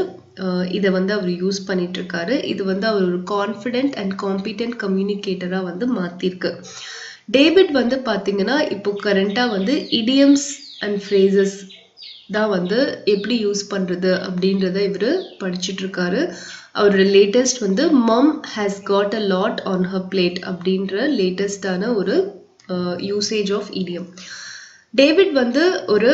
இதை வந்து அவர் யூஸ் பண்ணிகிட்ருக்காரு. இது வந்து அவர் ஒரு கான்ஃபிடென்ட் அண்ட் காம்பிடென்ட் கம்யூனிகேட்டராக வந்து மாற்றிருக்கு. டேவிட் வந்து பார்த்தீங்கன்னா இப்போ கரண்ட்டாக வந்து இடியம்ஸ் அண்ட் ஃப்ரேசஸ் தான் வந்து எப்படி யூஸ் பண்ணுறது அப்படின்றத இவர் படிச்சுட்ருக்காரு. அவரோட லேட்டஸ்ட் வந்து "Mom has got a lot on her plate" அப்படின்ற லேட்டஸ்டான ஒரு யூசேஜ் ஆஃப் இடியம். டேவிட் வந்து ஒரு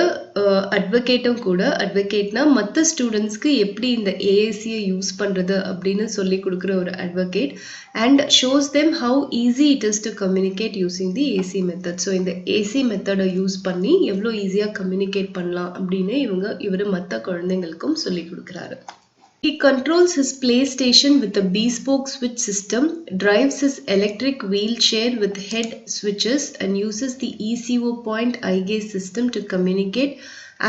அட்வொகேட்டும் கூட. அட்வொகேட்னா மற்ற ஸ்டூடெண்ட்ஸ்க்கு எப்படி இந்த ஏஏசியை யூஸ் பண்ணுறது அப்படின்னு சொல்லி கொடுக்குற ஒரு advocate. And shows them how easy it is to communicate using the AC method. So இந்த ஏசி மெத்தடை யூஸ் பண்ணி எவ்வளோ ஈஸியாக கம்யூனிகேட் பண்ணலாம் அப்படின்னு இவர் மற்ற குழந்தைங்களுக்கும் சொல்லி கொடுக்குறாரு. He controls his PlayStation with a bespoke switch system, drives his electric wheelchair with head switches, and uses the ECO point eye gaze system to communicate,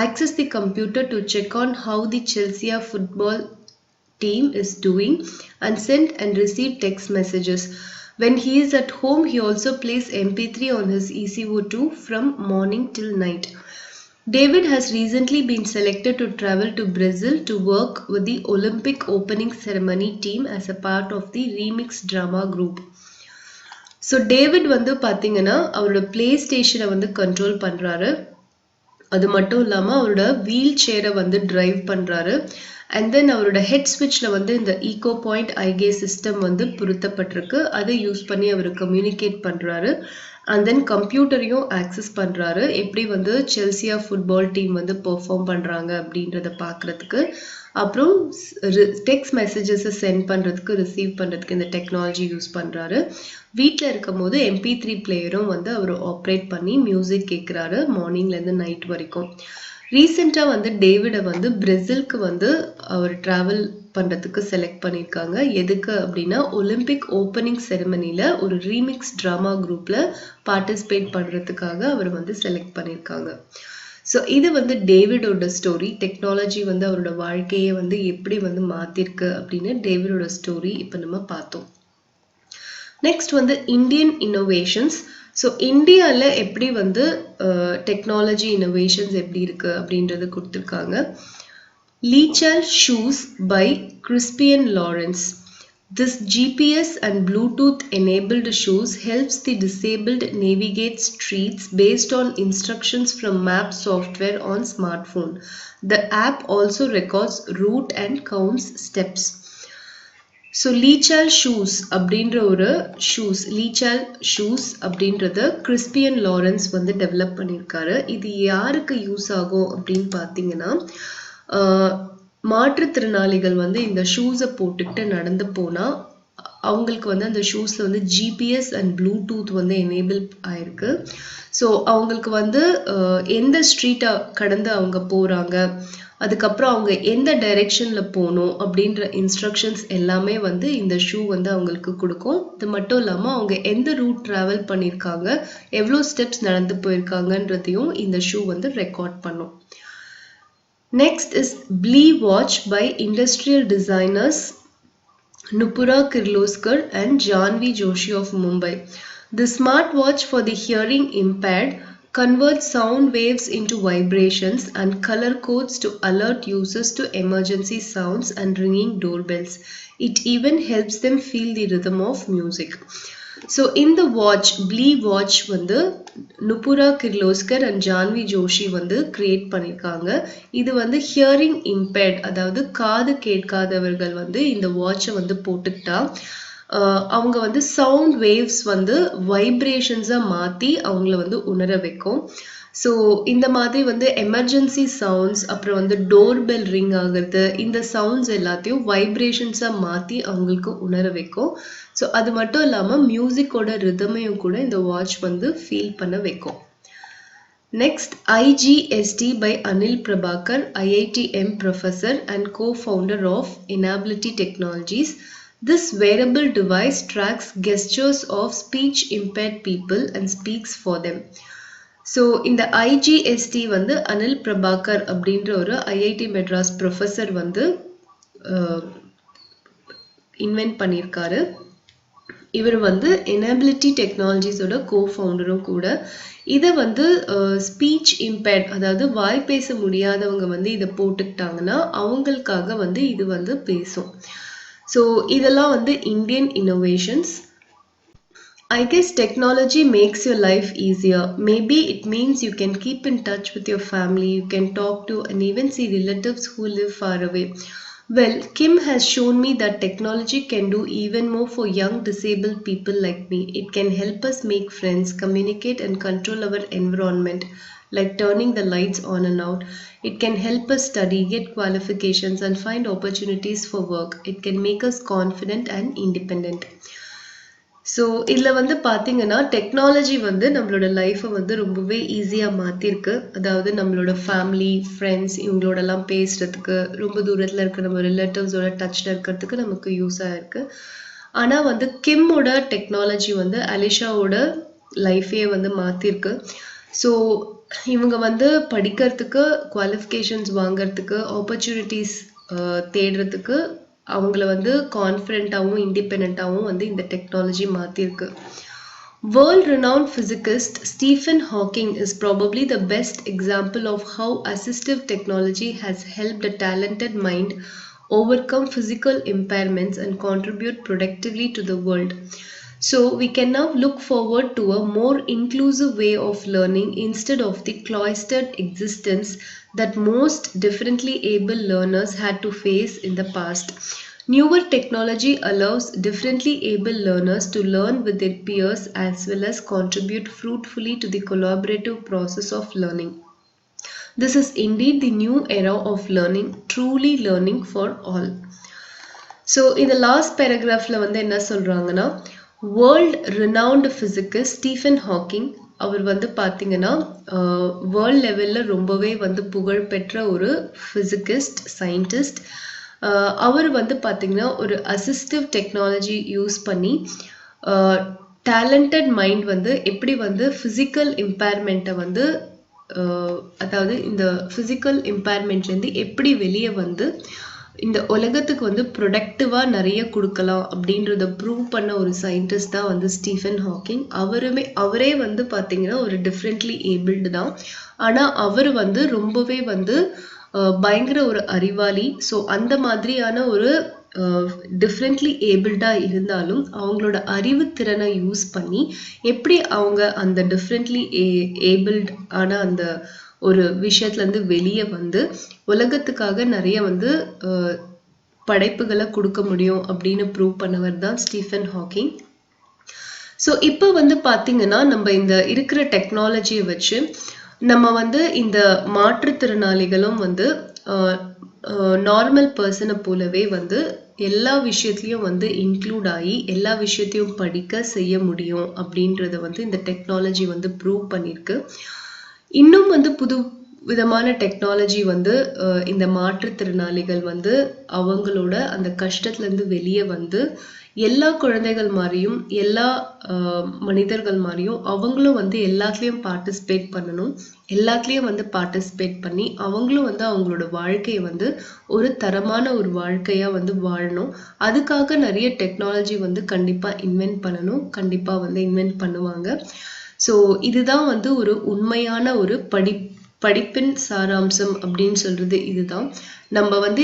access the computer to check on how the Chelsea football team is doing, and send and receive text messages. When he is at home, he also plays MP3 on his ECO2 from morning till night. David has recently been selected to travel to Brazil to work with the Olympic opening ceremony team as a part of the Remix drama group. So David வந்து பார்த்தீங்கன்னா அவரோட play ஸ்டேஷனை வந்து control பண்ணுறாரு. அது மட்டும் இல்லாமல் அவரோட வீல் சேரை வந்து டிரைவ் பண்ணுறாரு. அண்ட் தென் அவரோட ஹெட் ஸ்விட்சில் வந்து இந்த ஈகோ பாயிண்ட் ஐகே சிஸ்டம் வந்து பொருத்தப்பட்டிருக்கு. அதை யூஸ் பண்ணி அவர் கம்யூனிகேட் பண்ணுறாரு. அண்ட் தென் கம்ப்யூட்டரையும் ஆக்சஸ் பண்ணுறாரு. எப்படி வந்து செல்சியா ஃபுட்பால் டீம் வந்து பெர்ஃபார்ம் பண்ணுறாங்க அப்படின்றத பார்க்குறதுக்கு. அப்புறம் டெக்ஸ்ட் மெசேஜஸை சென்ட் பண்ணுறதுக்கு ரிசீவ் பண்ணுறதுக்கு இந்த டெக்னாலஜி யூஸ் பண்ணுறாரு. வீட்டில் இருக்கும் போது MP3 பிளேயரும் வந்து அவர் ஆப்ரேட் பண்ணி மியூசிக் கேட்குறாரு மார்னிங்லேருந்து நைட் வரைக்கும். ரீசெண்டாக வந்து டேவிடை வந்து பிரேசிலுக்கு வந்து அவர் ட்ராவல் பண்ணுறதுக்கு செலக்ட் பண்ணியிருக்காங்க. எதுக்கு அப்படின்னா ஒலிம்பிக் ஓப்பனிங் செரமனியில் ஒரு ரீமிக்ஸ் ட்ராமா குரூப்பில் பார்ட்டிசிபேட் பண்ணுறதுக்காக அவர் வந்து செலக்ட் பண்ணியிருக்காங்க. ஸோ இது வந்து டேவிடோட ஸ்டோரி. டெக்னாலஜி வந்து அவரோட வாழ்க்கையை வந்து எப்படி வந்து மாற்றிருக்கு அப்படின்னு டேவிடோட ஸ்டோரி இப்போ நம்ம பார்த்தோம். நெக்ஸ்ட் வந்து இந்தியன் இன்னோவேஷன்ஸ். ஸோ இந்தியாவில் எப்படி வந்து டெக்னாலஜி இன்னோவேஷன்ஸ் எப்படி இருக்குது அப்படின்றது கொடுத்துருக்காங்க. Lechal shoes by Krispian Lawrence. This GPS and Bluetooth enabled shoes helps the disabled navigate streets based on instructions from map software on smartphone. The app also records route and counts steps. So Lechal shoes அப்படின்ற ஒரு Lechal shoes அப்படின்றத Krispian Lawrence வந்து develop பண்ணியிருக்காரு. இது யாருக்கு use ஆகும் அப்படின்னு பார்த்தீங்கன்னா மாற்றுத்திறனாளிகள் வந்து இந்த ஷூஸை போட்டுக்கிட்டு நடந்து போனால் அவங்களுக்கு வந்து அந்த ஷூஸில் வந்து GPS அண்ட் ப்ளூடூத் வந்து எனேபிள் ஆயிருக்கு. ஸோ அவங்களுக்கு வந்து எந்த ஸ்ட்ரீட்டை கடந்து அவங்க போகிறாங்க, அதுக்கப்புறம் அவங்க எந்த டைரெக்ஷனில் போகணும் அப்படின்ற இன்ஸ்ட்ரக்ஷன்ஸ் எல்லாமே வந்து இந்த ஷூ வந்து அவங்களுக்கு கொடுக்கும். இது மட்டும் இல்லாமல் அவங்க எந்த ரூட் ட்ராவல் பண்ணியிருக்காங்க, எவ்வளோ ஸ்டெப்ஸ் நடந்து போயிருக்காங்கன்றதையும் இந்த ஷூ வந்து ரெக்கார்ட் பண்ணும். Next is Blee watch by industrial designers Nupura Kirloskar and Janvi Joshi of Mumbai. The smartwatch for the hearing impaired converts sound waves into vibrations and color codes to alert users to emergency sounds and ringing doorbells. It even helps them feel the rhythm of music. So இந்த watch Blee watch வந்து நுபுரா Kirloskar and Janhvi Joshi வந்து create பண்ணியிருக்காங்க. இது வந்து hearing impaired, அதாவது காது கேட்காதவர்கள் வந்து இந்த வாட்சை வந்து போட்டுக்கிட்டா அவங்க வந்து சவுண்ட் வேவ்ஸ் வந்து வைப்ரேஷன்ஸாக மாற்றி அவங்கள வந்து உணர வைக்கும். ஸோ இந்த மாதிரி வந்து எமர்ஜென்சி சவுண்ட்ஸ், அப்புறம் வந்து டோர் பெல் ரிங் ஆகிறது, இந்த சவுண்ட்ஸ் எல்லாத்தையும் வைப்ரேஷன்ஸாக மாற்றி அவங்களுக்கு உணர வைக்கும். ஸோ அது மட்டும் இல்லாமல் மியூசிக்கோட ரிதமையும் கூட இந்த வாட்ச் வந்து ஃபீல் பண்ண வைக்கும். Next IGST by Anil Prabhakar, IITM professor and co-founder of Enability Technologies. This wearable device tracks gestures of speech impaired people and speaks for them. So இந்த IGST வந்து அனில் பிரபாகர் அப்படின்ற ஒரு IIT மெட்ராஸ் ப்ரொஃபஸர் வந்து invent பண்ணியிருக்காரு. இவர் வந்து எனபிலிட்டி டெக்னாலஜிஸோட கோ-ஃபவுண்டரும் கூட. இதை வந்து ஸ்பீச் இம்பேர்ட், அதாவது வாய் பேச முடியாதவங்க வந்து இதை போட்டுக்கிட்டாங்கன்னா அவங்களுக்காக வந்து இது வந்து பேசும். ஸோ இதெல்லாம் வந்து Indian innovations. I guess technology makes your life easier. Maybe it means you can keep in touch with your family, you can talk to and even see relatives who live far away. Well, Kim has shown me that technology can do even more for young disabled people like me. It can help us make friends, communicate and control our environment, like turning the lights on and out. It can help us study, get qualifications and find opportunities for work. It can make us confident and independent. So இதில் வந்து பார்த்தீங்கன்னா technology வந்து நம்மளோட லைஃப்பை வந்து ரொம்பவே ஈஸியாக மாற்றிருக்கு. அதாவது நம்மளோட ஃபேமிலி, ஃப்ரெண்ட்ஸ் இவங்களோடலாம் பேசுகிறதுக்கு, ரொம்ப தூரத்தில் இருக்க நம்ம ரிலேட்டிவ்ஸோட டச்சில் இருக்கிறதுக்கு நமக்கு யூஸ் ஆகிருக்கு. ஆனால் வந்து கிம்மோட டெக்னாலஜி வந்து அலிஷாவோட லைஃபையே வந்து மாற்றிருக்கு. ஸோ இவங்க வந்து படிக்கிறதுக்கு, குவாலிஃபிகேஷன்ஸ் வாங்கிறதுக்கு, ஆப்பர்ச்சுனிட்டிஸ் தேடுறதுக்கு அவங்கள வந்து கான்ஃபிடென்ட்டாகவும் இண்டிபெண்ட்டாகவும் வந்து இந்த technology மாற்றிருக்கு. World-renowned physicist Stephen Hawking is probably the best example of how assistive technology has helped a talented mind overcome physical impairments and contribute productively to the world. So we can now look forward to a more inclusive way of learning instead of the cloistered existence that most differently able learners had to face in the past. Newer technology allows differently able learners to learn with their peers as well as contribute fruitfully to the collaborative process of learning. This is indeed the new era of learning, truly learning for all. So in the last paragraph வந்து என்ன சொல்றாங்கன்னா, world renowned physicist Stephen Hawking அவர் வந்து பார்த்தீங்கன்னா world லெவலில் ரொம்பவே வந்து புகழ்பெற்ற ஒரு ஃபிசிசிஸ்ட் சயின்டிஸ்ட். அவர் வந்து பார்த்தீங்கன்னா ஒரு அசிஸ்டிவ் டெக்னாலஜி யூஸ் பண்ணி டேலண்டட் மைண்ட் வந்து எப்படி வந்து ஃபிசிக்கல் இம்பேர்மெண்ட்டை வந்து அதாவது இந்த ஃபிசிக்கல் இம்பேர்மெண்ட்லேருந்து எப்படி வெளியே வந்து இந்த உலகத்துக்கு வந்து ப்ரொடக்டிவாக நிறைய கொடுக்கலாம் அப்படின்றத ப்ரூவ் பண்ண ஒரு சயின்டிஸ்ட் தான் வந்து ஸ்டீஃபன் ஹாக்கிங். அவரே வந்து பார்த்தீங்கன்னா ஒரு டிஃப்ரெண்ட்லி ஏபிள்டு தான். ஆனால் அவர் வந்து ரொம்பவே வந்து பயங்கர ஒரு அறிவாளி. ஸோ அந்த மாதிரியான ஒரு டிஃப்ரெண்ட்லி ஏபிள்டாக இருந்தாலும் அவங்களோட அறிவு திறனை யூஸ் பண்ணி எப்படி அவங்க அந்த டிஃப்ரெண்ட்லி ஏபிள்ட் ஆன அந்த ஒரு விஷயத்துலேருந்து வெளியே வந்து உலகத்துக்காக நிறைய வந்து படைப்புகளை கொடுக்க முடியும் அப்படின்னு ப்ரூவ் பண்ணவர் தான் ஸ்டீஃபன் ஹாக்கிங். ஸோ இப்போ வந்து பார்த்தீங்கன்னா நம்ம இந்த இருக்கிற டெக்னாலஜியை வச்சு நம்ம வந்து இந்த மாற்றுத்திறனாளிகளும் வந்து நார்மல் பர்சனை போலவே வந்து எல்லா விஷயத்துலையும் வந்து இன்க்ளூட் ஆகி எல்லா விஷயத்தையும் படிக்க செய்ய முடியும் அப்படின்றத வந்து இந்த டெக்னாலஜி வந்து ப்ரூவ் பண்ணியிருக்கு. இன்னும் வந்து புது விதமான டெக்னாலஜி வந்து இந்த மாற்றுத்திறனாளிகள் வந்து அவங்களோட அந்த கஷ்டத்துலேருந்து வெளியே வந்து எல்லா குழந்தைகள் மாதிரியும் எல்லா மனிதர்கள் மாதிரியும் அவங்களும் வந்து எல்லாத்துலேயும் பார்ட்டிசிபேட் பண்ணணும். எல்லாத்துலேயும் வந்து பார்ட்டிசிபேட் பண்ணி அவங்களும் வந்து அவங்களோட வாழ்க்கையை வந்து ஒரு தரமான ஒரு வாழ்க்கையாக வந்து வாழணும். அதுக்காக நிறைய டெக்னாலஜி வந்து கண்டிப்பாக இன்வென்ட் பண்ணணும், கண்டிப்பாக வந்து இன்வென்ட் பண்ணுவாங்க. ஸோ இதுதான் வந்து ஒரு உண்மையான ஒரு படிப்பின் சாராம்சம் அப்படின்னு சொல்றது இதுதான். நம்ம வந்து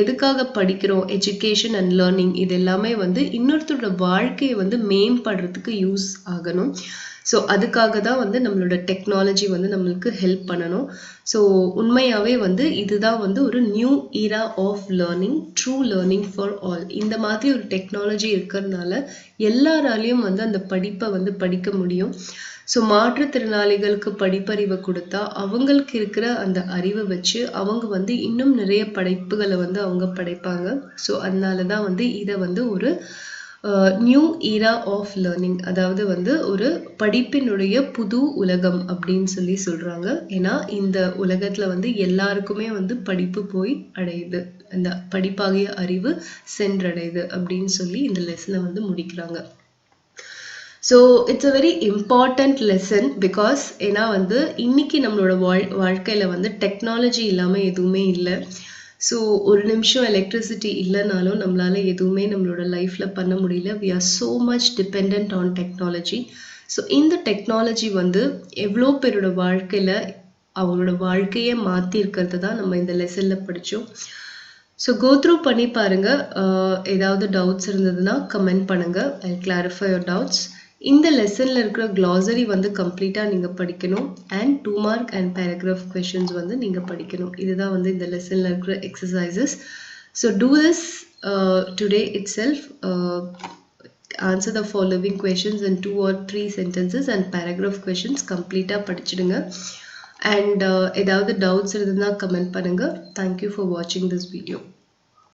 எதுக்காக படிக்கிறோம், எஜுகேஷன் அண்ட் லேர்னிங் இது எல்லாமே வந்து இன்னொருத்தரோட வாழ்க்கையை வந்து மேம்படுறதுக்கு யூஸ் ஆகணும். ஸோ அதுக்காக தான் வந்து நம்மளோட டெக்னாலஜி வந்து நம்மளுக்கு ஹெல்ப் பண்ணணும். ஸோ உண்மையாகவே வந்து இதுதான் வந்து ஒரு new era of learning, true learning for all. இந்த மாதிரி ஒரு டெக்னாலஜி இருக்கிறதுனால எல்லாராலையும் வந்து அந்த படிப்பை வந்து படிக்க முடியும். ஸோ மாற்றுத்திறனாளிகளுக்கு படிப்பறிவை கொடுத்தா அவங்களுக்கு இருக்கிற அந்த அறிவை வச்சு அவங்க வந்து இன்னும் நிறைய படைப்புகளை வந்து அவங்க படைப்பாங்க. ஸோ அதனால தான் வந்து இதை வந்து ஒரு நியூ ஈரா ஆஃப் லேர்னிங், அதாவது வந்து ஒரு படிப்பினுடைய புது உலகம் அப்படின்னு சொல்லி சொல்றாங்க. ஏன்னா இந்த உலகத்துல வந்து எல்லாருக்குமே வந்து படிப்பு போய் அடையுது, அந்த படிப்பாகிய அறிவு சென்றடையுது அப்படின்னு சொல்லி இந்த லெசனை வந்து முடிக்கிறாங்க. So it's a very important lesson because ஏன்னா வந்து இன்னைக்கு நம்மளோட வாழ்க்கையில் வந்து டெக்னாலஜி இல்லாமல் எதுவுமே இல்லை. ஸோ ஒரு நிமிஷம் எலக்ட்ரிசிட்டி இல்லைனாலும் நம்மளால எதுவுமே நம்மளோட லைஃப்பில் பண்ண முடியல. We are so much depend on technology. So இந்த டெக்னாலஜி வந்து எவ்வளோ பேரோட வாழ்க்கையில் அவங்களோட வாழ்க்கையை மாற்றிருக்கிறது தான் நம்ம இந்த லெசனில் படித்தோம். ஸோ கோ த்ரூ பண்ணி பாருங்கள். ஏதாவது டவுட்ஸ் இருந்ததுன்னா கமெண்ட் பண்ணுங்கள். ஐ கிளாரிஃபை யுவர் டவுட்ஸ். இந்த லெசனில் இருக்கிற க்ளாசரி வந்து கம்ப்ளீட்டாக நீங்கள் படிக்கணும். And 2 mark and paragraph questions வந்து நீங்கள் படிக்கணும். இதுதான் வந்து இந்த லெசனில் இருக்கிற exercises. So do this today it self. answer the following questions in 2 or 3 sentences and paragraph questions கம்ப்ளீட்டாக படிச்சிடுங்க. அண்ட் ஏதாவது டவுட்ஸ் இருந்ததுன்னா கமெண்ட் பண்ணுங்கள். தேங்க்யூ ஃபார் வாட்சிங் திஸ் வீடியோ.